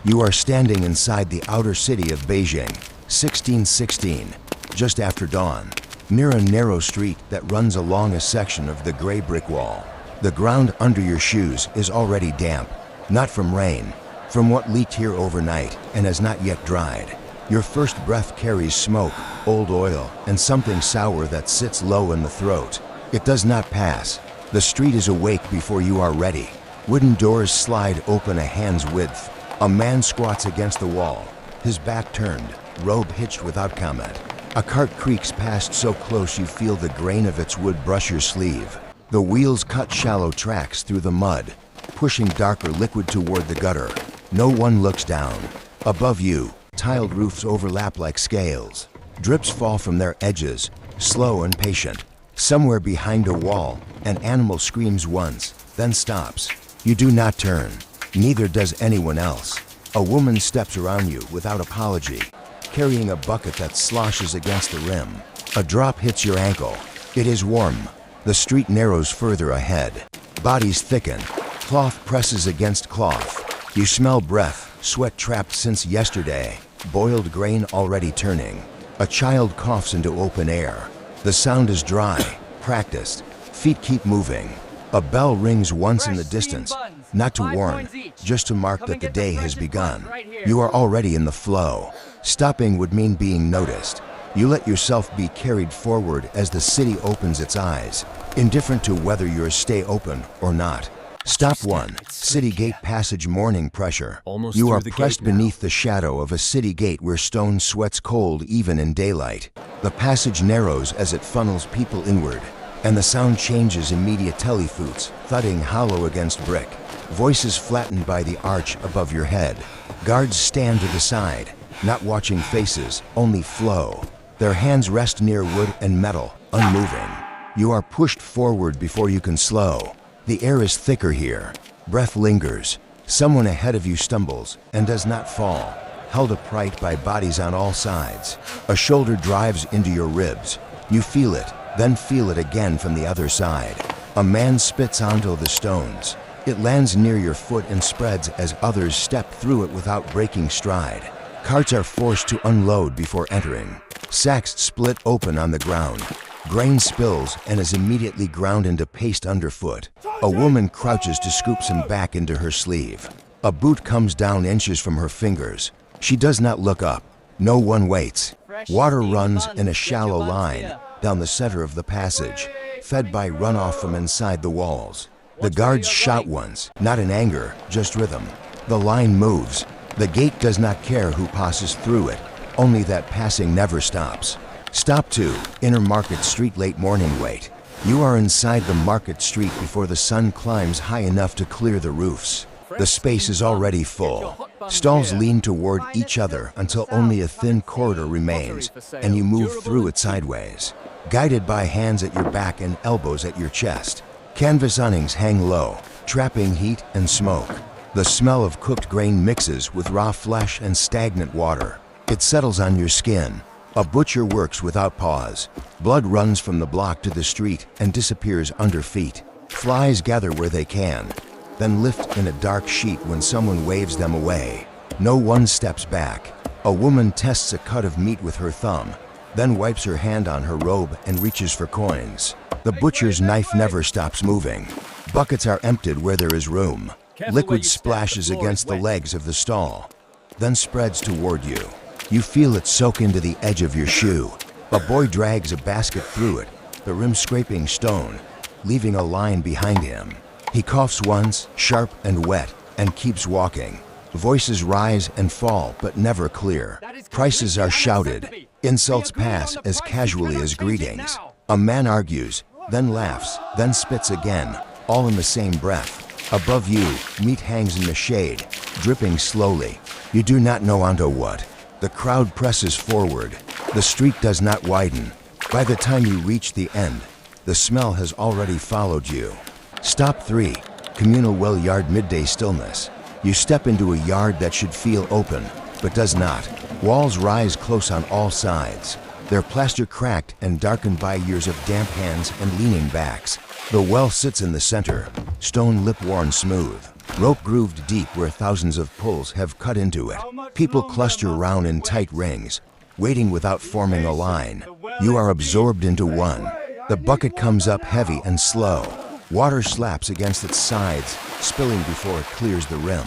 You are standing inside the outer city of Beijing, 1616, just after dawn, near a narrow street that runs along a section of the gray brick wall. The ground under your shoes is already damp, not from rain, from what leaked here overnight and has not yet dried. Your first breath carries smoke, old oil, and something sour that sits low in the throat. It does not pass. The street is awake before you are ready. Wooden doors slide open a hand's width. A man squats against the wall, his back turned, robe hitched without comment. A cart creaks past so close you feel the grain of its wood brush your sleeve. The wheels cut shallow tracks through the mud, pushing darker liquid toward the gutter. No one looks down. Above you, tiled roofs overlap like scales. Drips fall from their edges, slow and patient. Somewhere behind a wall, an animal screams once, then stops. You do not turn. Neither does anyone else. A woman steps around you without apology, carrying a bucket that sloshes against the rim. A drop hits your ankle. It is warm. The street narrows further ahead. Bodies thicken. Cloth presses against cloth. You smell breath, sweat trapped since yesterday, boiled grain already turning. A child coughs into open air. The sound is dry, practiced. Feet keep moving. A bell rings once in the distance, not to warn, just to mark that the day has begun. You are already in the flow. Stopping would mean being noticed. You let yourself be carried forward as the city opens its eyes, indifferent to whether yours stay open or not. Stop 1. City gate passage morning pressure. You are pressed beneath the shadow of a city gate where stone sweats cold even in daylight. The passage narrows as it funnels people inward, and the sound changes immediate telefoots, thudding hollow against brick. Voices flattened by the arch above your head. Guards stand to the side, not watching faces, only flow. Their hands rest near wood and metal, unmoving. You are pushed forward before you can slow. The air is thicker here. Breath lingers. Someone ahead of you stumbles and does not fall, held upright by bodies on all sides. A shoulder drives into your ribs. You feel it, then feel it again from the other side. A man spits onto the stones. It lands near your foot and spreads as others step through it without breaking stride. Carts are forced to unload before entering. Sacks split open on the ground. Grain spills and is immediately ground into paste underfoot. A woman crouches to scoop some back into her sleeve. A boot comes down inches from her fingers. She does not look up. No one waits. Water runs in a shallow line down the center of the passage, fed by runoff from inside the walls. The guards shout once, not in anger, just rhythm. The line moves. The gate does not care who passes through it, only that passing never stops. Stop 2. Inner Market Street late morning wait. You are inside the market street before the sun climbs high enough to clear the roofs. The space is already full. Stalls lean toward each other until only a thin corridor remains, and you move through it sideways, guided by hands at your back and elbows at your chest. Canvas awnings hang low, trapping heat and smoke. The smell of cooked grain mixes with raw flesh and stagnant water. It settles on your skin. A butcher works without pause. Blood runs from the block to the street and disappears under feet. Flies gather where they can, then lift in a dark sheet when someone waves them away. No one steps back. A woman tests a cut of meat with her thumb, then wipes her hand on her robe and reaches for coins. The butcher's knife never stops moving. Buckets are emptied where there is room. Liquid splashes against the legs of the stall, then spreads toward you. You feel it soak into the edge of your shoe. A boy drags a basket through it, the rim scraping stone, leaving a line behind him. He coughs once, sharp and wet, and keeps walking. Voices rise and fall, but never clear. Prices are shouted. Insults pass as casually as greetings. A man argues, then laughs, then spits again, all in the same breath. Above you, meat hangs in the shade, dripping slowly. You do not know onto what. The crowd presses forward. The street does not widen. By the time you reach the end, the smell has already followed you. Stop 3. Communal well yard midday stillness. You step into a yard that should feel open, but does not. Walls rise close on all sides. Their plaster cracked and darkened by years of damp hands and leaning backs. The well sits in the center, stone lip worn smooth. Rope grooved deep where thousands of pulls have cut into it. People cluster around in tight rings, waiting without forming a line. You are absorbed into one. The bucket comes up heavy and slow. Water slaps against its sides, spilling before it clears the rim.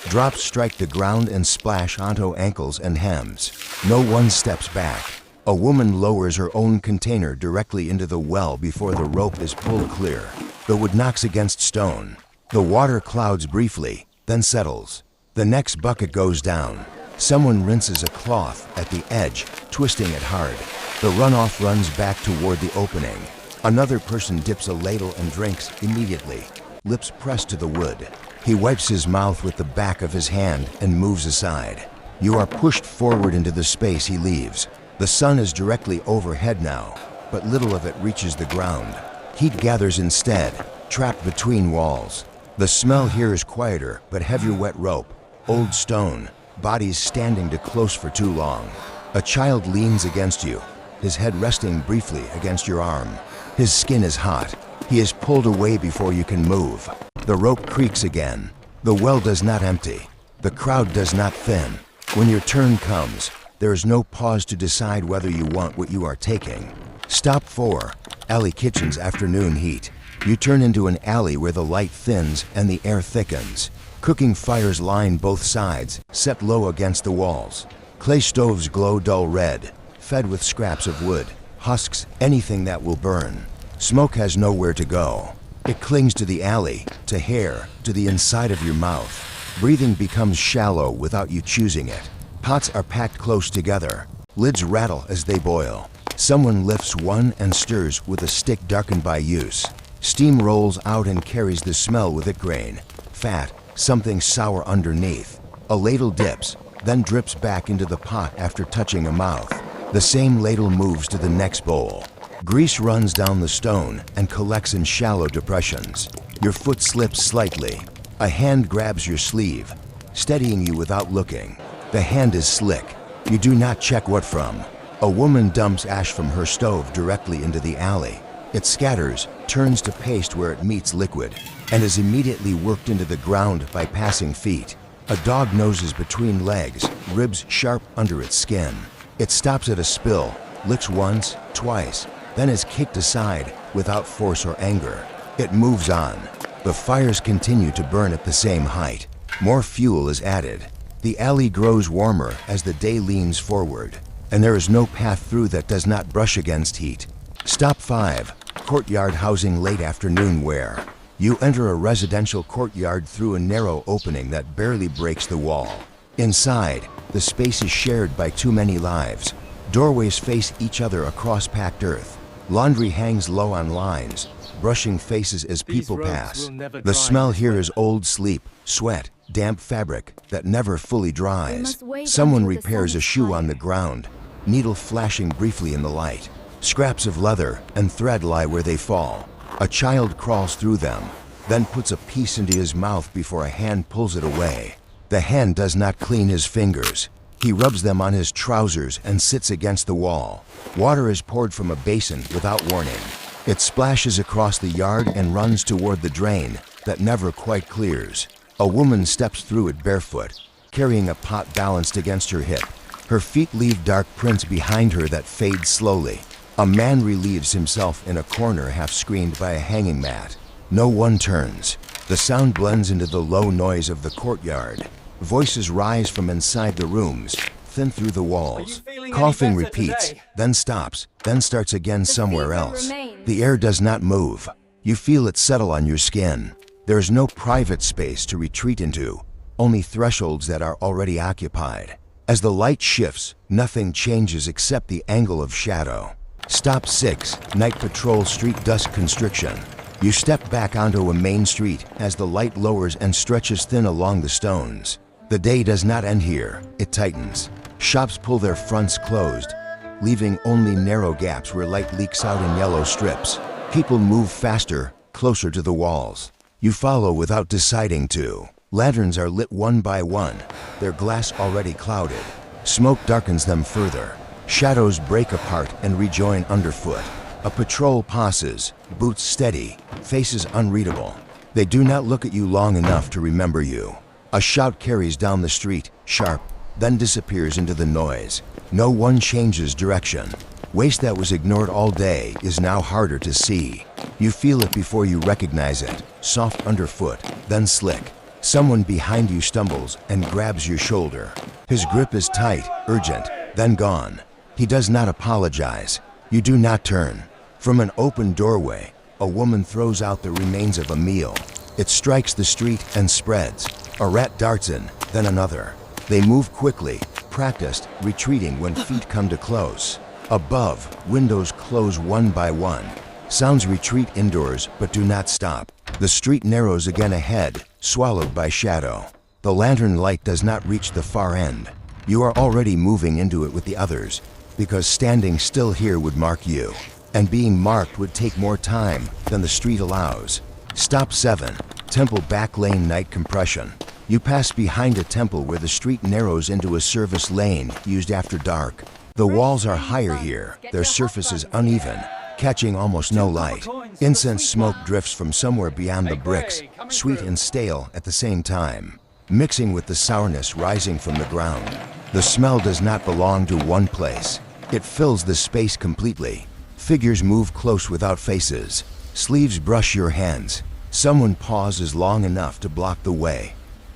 Drops strike the ground and splash onto ankles and hems. No one steps back. A woman lowers her own container directly into the well before the rope is pulled clear. The wood knocks against stone. The water clouds briefly, then settles. The next bucket goes down. Someone rinses a cloth at the edge, twisting it hard. The runoff runs back toward the opening. Another person dips a ladle and drinks immediately, lips pressed to the wood. He wipes his mouth with the back of his hand and moves aside. You are pushed forward into the space he leaves. The sun is directly overhead now, but little of it reaches the ground. Heat gathers instead, trapped between walls. The smell here is quieter, but heavier wet rope, old stone, bodies standing too close for too long. A child leans against you, his head resting briefly against your arm. His skin is hot. He is pulled away before you can move. The rope creaks again. The well does not empty. The crowd does not thin. When your turn comes, there is no pause to decide whether you want what you are taking. Stop 4. Alley Kitchen's afternoon heat. You turn into an alley where the light thins and the air thickens. Cooking fires line both sides, set low against the walls. Clay stoves glow dull red, fed with scraps of wood, husks, anything that will burn. Smoke has nowhere to go. It clings to the alley, to hair, to the inside of your mouth. Breathing becomes shallow without you choosing it. Pots are packed close together. Lids rattle as they boil. Someone lifts one and stirs with a stick darkened by use. Steam rolls out and carries the smell with it grain. Fat, something sour underneath. A ladle dips, then drips back into the pot after touching a mouth. The same ladle moves to the next bowl. Grease runs down the stone and collects in shallow depressions. Your foot slips slightly. A hand grabs your sleeve, steadying you without looking. The hand is slick. You do not check what from. A woman dumps ash from her stove directly into the alley. It scatters, turns to paste where it meets liquid, and is immediately worked into the ground by passing feet. A dog noses between legs, ribs sharp under its skin. It stops at a spill, licks once, twice, then is kicked aside without force or anger. It moves on. The fires continue to burn at the same height. More fuel is added. The alley grows warmer as the day leans forward, and there is no path through that does not brush against heat. Stop 5. Courtyard housing late afternoon wear. You enter a residential courtyard through a narrow opening that barely breaks the wall. Inside, the space is shared by too many lives. Doorways face each other across packed earth. Laundry hangs low on lines, brushing faces as people pass. The smell here is old sleep, sweat, damp fabric that never fully dries. Someone repairs a shoe on the ground, needle flashing briefly in the light. Scraps of leather and thread lie where they fall. A child crawls through them, then puts a piece into his mouth before a hand pulls it away. The hand does not clean his fingers. He rubs them on his trousers and sits against the wall. Water is poured from a basin without warning. It splashes across the yard and runs toward the drain that never quite clears. A woman steps through it barefoot, carrying a pot balanced against her hip. Her feet leave dark prints behind her that fade slowly. A man relieves himself in a corner half screened by a hanging mat. No one turns. The sound blends into the low noise of the courtyard. Voices rise from inside the rooms, thin through the walls. Coughing repeats, then stops, then starts again somewhere else. The air does not move. You feel it settle on your skin. There is no private space to retreat into, only thresholds that are already occupied. As the light shifts, nothing changes except the angle of shadow. Stop 6, Night Patrol Street Dusk Constriction. You step back onto a main street as the light lowers and stretches thin along the stones. The day does not end here, it tightens. Shops pull their fronts closed, leaving only narrow gaps where light leaks out in yellow strips. People move faster, closer to the walls. You follow without deciding to. Lanterns are lit one by one, their glass already clouded. Smoke darkens them further. Shadows break apart and rejoin underfoot. A patrol passes, boots steady, faces unreadable. They do not look at you long enough to remember you. A shout carries down the street, sharp, then disappears into the noise. No one changes direction. Waste that was ignored all day is now harder to see. You feel it before you recognize it, soft underfoot, then slick. Someone behind you stumbles and grabs your shoulder. His grip is tight, urgent, then gone. He does not apologize. You do not turn. From an open doorway, a woman throws out the remains of a meal. It strikes the street and spreads. A rat darts in, then another. They move quickly, practiced, retreating when feet come to close. Above, windows close one by one. Sounds retreat indoors, but do not stop. The street narrows again ahead, swallowed by shadow. The lantern light does not reach the far end. You are already moving into it with the others, because standing still here would mark you. And being marked would take more time than the street allows. Stop 7. Temple back lane night compression. You pass behind a temple where the street narrows into a service lane used after dark. The walls are higher here, their surface is uneven, catching almost no light. Incense smoke drifts from somewhere beyond the bricks, sweet and stale at the same time, mixing with the sourness rising from the ground. The smell does not belong to one place. It fills the space completely. Figures move close without faces. Sleeves brush your hands. Someone pauses long enough to block the way,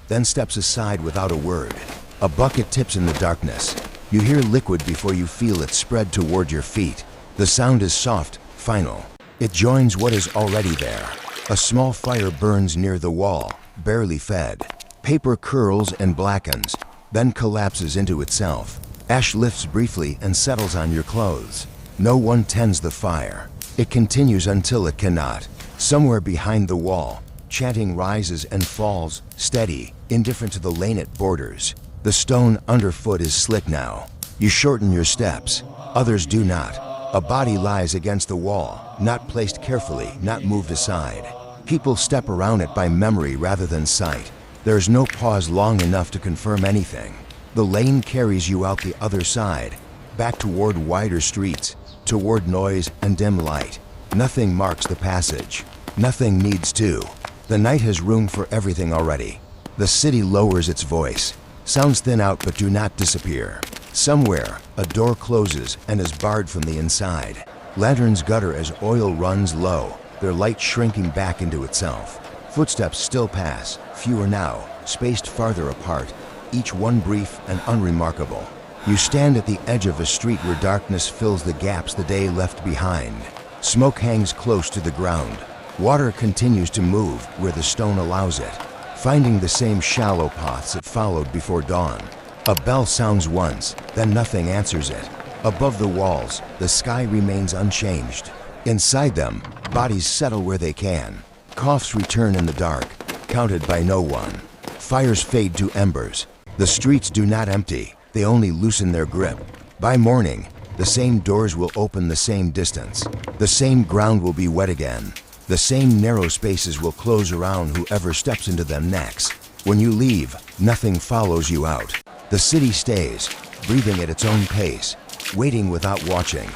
then steps aside without a word. A bucket tips in the darkness. You hear liquid before you feel it spread toward your feet. The sound is soft, final. It joins what is already there. A small fire burns near the wall, barely fed. Paper curls and blackens, then collapses into itself. Ash lifts briefly and settles on your clothes. No one tends the fire. It continues until it cannot. Somewhere behind the wall, chanting rises and falls, steady, indifferent to the lane it borders. The stone underfoot is slick now. You shorten your steps. Others do not. A body lies against the wall, not placed carefully, not moved aside. People step around it by memory rather than sight. There is no pause long enough to confirm anything. The lane carries you out the other side, back toward wider streets, toward noise and dim light. Nothing marks the passage. Nothing needs to. The night has room for everything already. The city lowers its voice. Sounds thin out but do not disappear. Somewhere, a door closes and is barred from the inside. Lanterns gutter as oil runs low, their light shrinking back into itself. Footsteps still pass, fewer now, spaced farther apart, each one brief and unremarkable. You stand at the edge of a street where darkness fills the gaps the day left behind. Smoke hangs close to the ground. Water continues to move where the stone allows it, finding the same shallow paths it followed before dawn. A bell sounds once, then nothing answers it. Above the walls, the sky remains unchanged. Inside them, bodies settle where they can. Coughs return in the dark, counted by no one. Fires fade to embers. The streets do not empty, they only loosen their grip. By morning, the same doors will open the same distance. The same ground will be wet again. The same narrow spaces will close around whoever steps into them next. When you leave, nothing follows you out. The city stays, breathing at its own pace, waiting without watching.